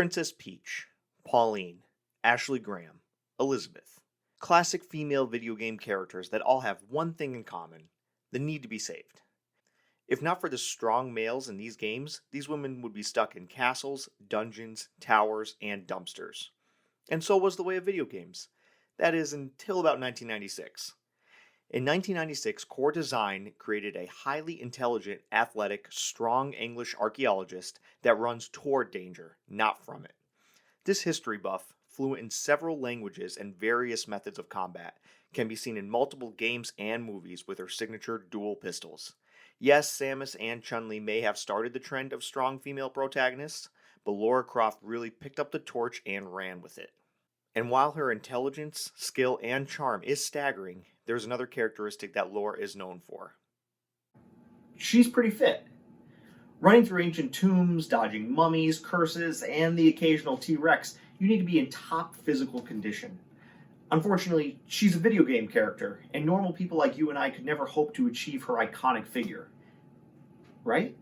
Princess Peach, Pauline, Ashley Graham, Elizabeth. Classic female video game characters that all have one thing in common: the need to be saved. If not for the strong males in these games, these women would be stuck in castles, dungeons, towers, and dumpsters. And so was the way of video games. That is, until about 1996. In 1996, Core Design created a highly intelligent, athletic, strong English archaeologist that runs toward danger, not from it. This history buff, fluent in several languages and various methods of combat, can be seen in multiple games and movies with her signature dual pistols. Yes, Samus and Chun-Li may have started the trend of strong female protagonists, but Lara Croft really picked up the torch and ran with it. And while her intelligence, skill, and charm is staggering, there's another characteristic that Laura is known for. She's pretty fit. Running through ancient tombs, dodging mummies, curses, and the occasional T-Rex, you need to be in top physical condition. Unfortunately, she's a video game character, and normal people like you and I could never hope to achieve her iconic figure. Right?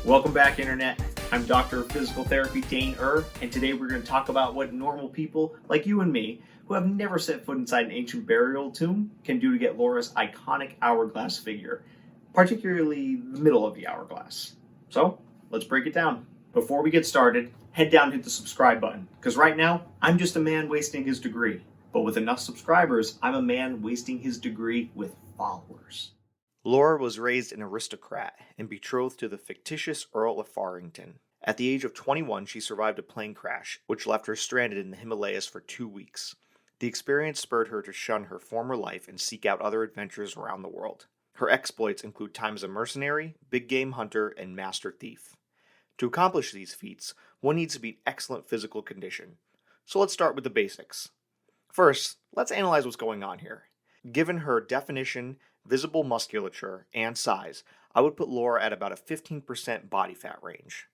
Welcome back, Internet. I'm Doctor of Physical Therapy Dane and today we're going to talk about what normal people like you and me, who have never set foot inside an ancient burial tomb, can do to get Laura's iconic hourglass figure, particularly the middle of the hourglass. So, let's break it down. Before we get started, head down and hit the subscribe button, because right now, I'm just a man wasting his degree. But with enough subscribers, I'm a man wasting his degree with followers. Laura was raised an aristocrat and betrothed to the fictitious Earl of Farrington. At the age of 21, she survived a plane crash, which left her stranded in the Himalayas for 2 weeks. The experience spurred her to shun her former life and seek out other adventures around the world. Her exploits include time as a mercenary, big game hunter, and master thief. To accomplish these feats, one needs to be in excellent physical condition. So let's start with the basics. First, let's analyze what's going on here. Given her definition, visible musculature, and size, I would put Laura at about a 15% body fat range.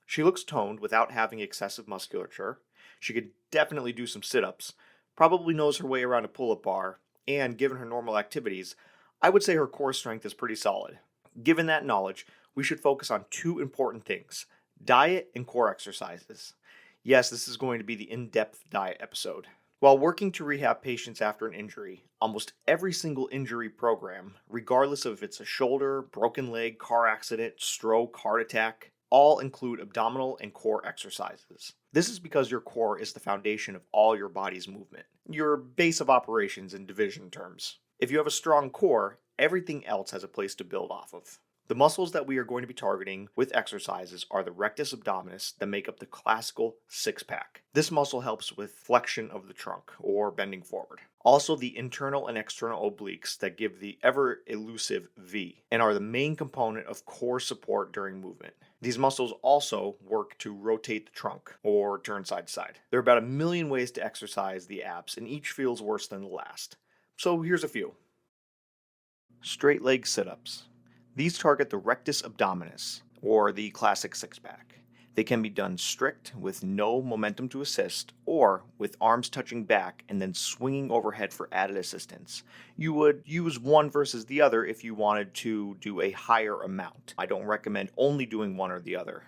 She looks toned without having excessive musculature. She could definitely do some sit-ups, probably knows her way around a pull-up bar, and given her normal activities, I would say her core strength is pretty solid. Given that knowledge, we should focus on 2 important things: diet and core exercises. Yes, this is going to be the in-depth diet episode. While working to rehab patients after an injury, almost every single injury program, regardless of if it's a shoulder, broken leg, car accident, stroke, heart attack, all include abdominal and core exercises. This is because your core is the foundation of all your body's movement, your base of operations in division terms. If you have a strong core, everything else has a place to build off of. The muscles that we are going to be targeting with exercises are the rectus abdominis that make up the classical six-pack. This muscle helps with flexion of the trunk, or bending forward. Also the internal and external obliques that give the ever-elusive V, and are the main component of core support during movement. These muscles also work to rotate the trunk, or turn side to side. There are about 1 million ways to exercise the abs, and each feels worse than the last. So here's a few. Straight leg sit-ups. These target the rectus abdominis, or the classic six-pack. They can be done strict with no momentum to assist, or with arms touching back and then swinging overhead for added assistance. You would use one versus the other if you wanted to do a higher amount. I don't recommend only doing one or the other.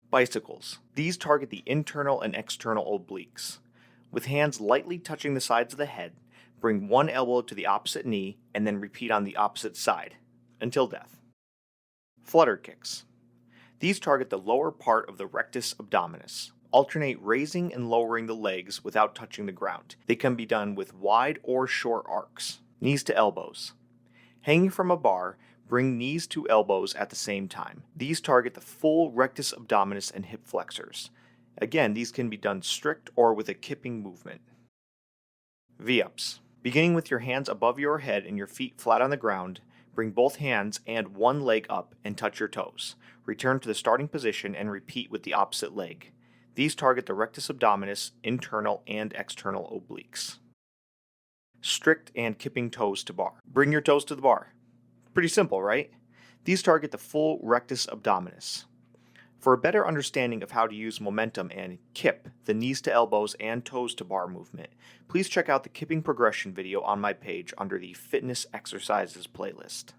Bicycles. These target the internal and external obliques. With hands lightly touching the sides of the head, bring one elbow to the opposite knee and then repeat on the opposite side, until death. Flutter kicks. These target the lower part of the rectus abdominis. Alternate raising and lowering the legs without touching the ground. They can be done with wide or short arcs. Knees to elbows. Hanging from a bar, bring knees to elbows at the same time. These target the full rectus abdominis and hip flexors. Again, these can be done strict or with a kipping movement. V-ups. Beginning with your hands above your head and your feet flat on the ground, bring both hands and one leg up and touch your toes. Return to the starting position and repeat with the opposite leg. These target the rectus abdominis, internal and external obliques. strict and kipping toes to bar. Bring your toes to the bar. Pretty simple, right? These target the full rectus abdominis. For a better understanding of how to use momentum and kip, the knees to elbows and toes to bar movement, please check out the kipping progression video on my page under the fitness exercises playlist.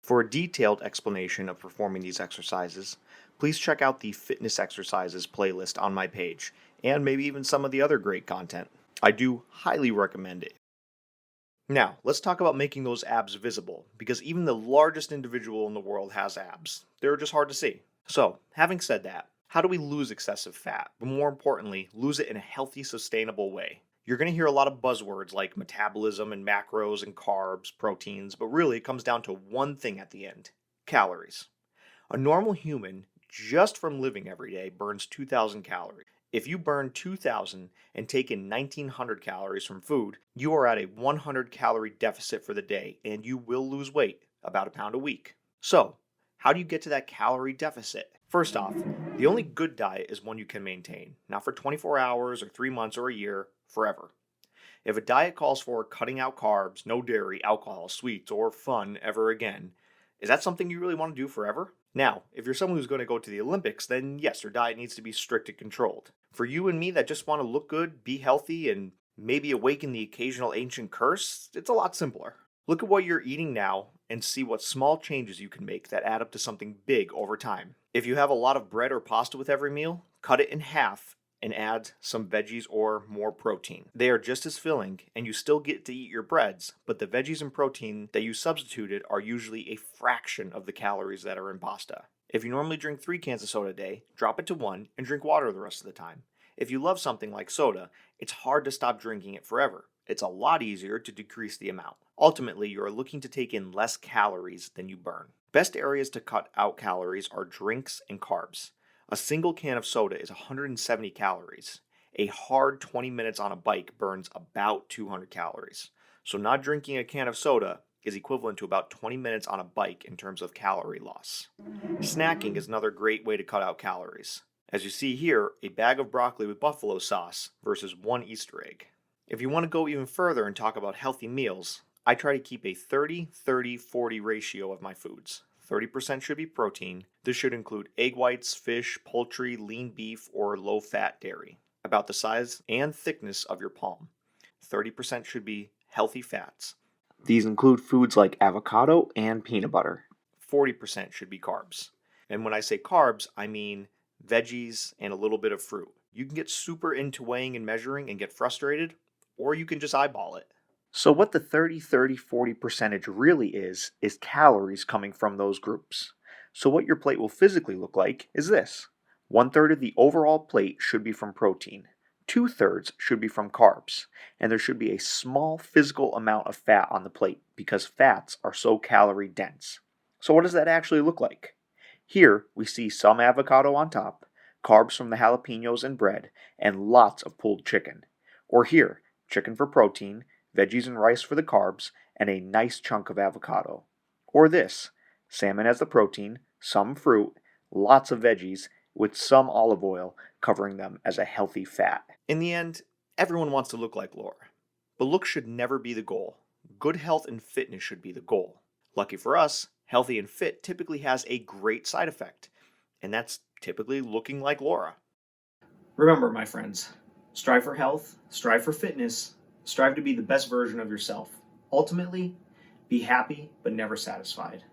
For a detailed explanation of performing these exercises, please check out the fitness exercises playlist on my page, and maybe even some of the other great content. I do highly recommend it. Now, let's talk about making those abs visible, because even the largest individual in the world has abs. They're just hard to see. So, having said that, how do we lose excessive fat, but more importantly, lose it in a healthy, sustainable way? You're going to hear a lot of buzzwords like metabolism and macros and carbs, proteins, but really it comes down to one thing at the end: calories. A normal human, just from living every day, burns 2,000 calories. If you burn 2,000 and take in 1,900 calories from food, you are at a 100 calorie deficit for the day, and you will lose weight, about a pound a week. So, how do you get to that calorie deficit? First off, the only good diet is one you can maintain, not for 24 hours or 3 months or a year, forever. If a diet calls for cutting out carbs, no dairy, alcohol, sweets, or fun ever again, is that something you really want to do forever? Now, if you're someone who's going to go to the Olympics, then yes, your diet needs to be strict and controlled. For you and me that just want to look good, be healthy, and maybe awaken the occasional ancient curse, it's a lot simpler. Look at what you're eating now and see what small changes you can make that add up to something big over time. If you have a lot of bread or pasta with every meal, cut it in half and add some veggies or more protein. They are just as filling, and you still get to eat your breads, but the veggies and protein that you substituted are usually a fraction of the calories that are in pasta. If you normally drink 3 cans of soda a day, drop it to 1 and drink water the rest of the time. If you love something like soda, it's hard to stop drinking it forever. It's a lot easier to decrease the amount. Ultimately, you are looking to take in less calories than you burn. Best areas to cut out calories are drinks and carbs. A single can of soda is 170 calories. A hard 20 minutes on a bike burns about 200 calories. So not drinking a can of soda is equivalent to about 20 minutes on a bike in terms of calorie loss. Snacking is another great way to cut out calories. As you see here, a bag of broccoli with buffalo sauce versus 1 Easter egg. If you want to go even further and talk about healthy meals, I try to keep a 30-30-40 ratio of my foods. 30% should be protein. This should include egg whites, fish, poultry, lean beef, or low-fat dairy, about the size and thickness of your palm. 30% should be healthy fats. These include foods like avocado and peanut butter. 40% should be carbs. And when I say carbs, I mean veggies and a little bit of fruit. You can get super into weighing and measuring and get frustrated, or you can just eyeball it. So what the 30-30-40 percentage really is calories coming from those groups. So what your plate will physically look like is this. 1/3 of the overall plate should be from protein. 2/3 should be from carbs. And there should be a small physical amount of fat on the plate because fats are so calorie dense. So what does that actually look like? Here we see some avocado on top, carbs from the jalapenos and bread, and lots of pulled chicken. Or here, chicken for protein, veggies and rice for the carbs, and a nice chunk of avocado. Or this, salmon as the protein, some fruit, lots of veggies, with some olive oil covering them as a healthy fat. In the end, everyone wants to look like Laura. But looks should never be the goal. Good health and fitness should be the goal. Lucky for us, healthy and fit typically has a great side effect, and that's typically looking like Laura. Remember, my friends, strive for health, strive for fitness, strive to be the best version of yourself. Ultimately, be happy but never satisfied.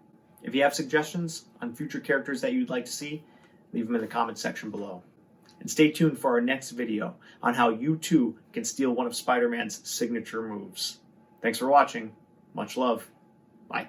If you have suggestions on future characters that you'd like to see, leave them in the comment section below. And stay tuned for our next video on how you too can steal one of Spider-Man's signature moves. Thanks for watching. Much love. Bye.